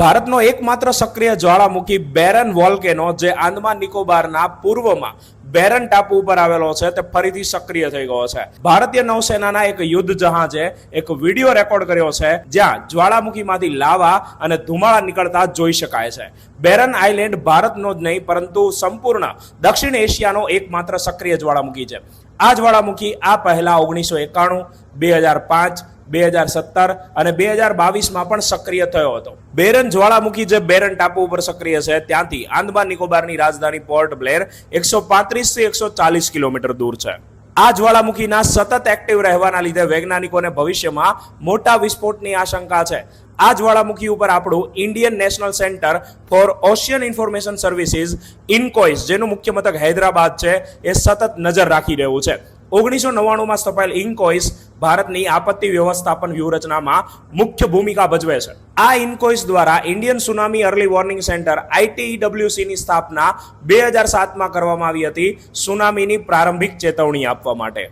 ભારતનો એકમાત્ર સક્રિય જ્વાળામુખી બેરન વોલ્કેનો જે આંદમાન નિકોબારના પૂર્વમાં બેરન ટાપુ ઉપર આવેલો છે તે ફરીથી સક્રિય થઈ ગયો છે. ભારતીય નૌસેનાના એક યુદ્ધ જહાજે એક વિડીયો રેકોર્ડ કર્યો છે જ્યાં જ્વાળામુખીમાંથી લાવા અને ધુમાડા નીકળતા જોઈ શકાય છે. બેરન આઇલેન્ડ ભારતનો જ નહીં પરંતુ સંપૂર્ણ દક્ષિણ એશિયાનો એકમાત્ર સક્રિય જ્વાળામુખી છે. આ જ્વાળામુખી આ પહેલા 1991, 2005, 2017 અને 2022માં પણ સક્રિય થયો હતો. બેરન જ્વાળામુખી જે બેરન ટાપુ ઉપર સક્રિય છે ત્યાંથી આંદમાન નિકોબારની રાજધાની પોર્ટ બ્લેર 135 થી 140 કિલોમીટર દૂર છે. આ જ્વાળામુખીના સતત એક્ટિવ રહેવાના લીધે વૈજ્ઞાનિકોને ભવિષ્યમાં મોટા વિસ્ફોટની આશંકા છે. આ જ્વાળામુખી ઉપર આપણું Indian national centre for ocean information services INCOIS જેનું મુખ્ય મથક હૈદરાબાદ છે એ સતત નજર રાખી રહ્યું છે. 1999માં સ્થપાયેલ ઇન્કોઇસ ભારતની આપત્તિ વ્યવસ્થાપન વ્યૂહરચનામાં મુખ્ય ભૂમિકા ભજવે છે. આ ઇન્કોઇસ દ્વારા Indian tsunami early warning centre ITEWCની સ્થાપના 2007માં કરવામાં આવી હતી સુનામીની પ્રારંભિક ચેતવણી આપવા માટે.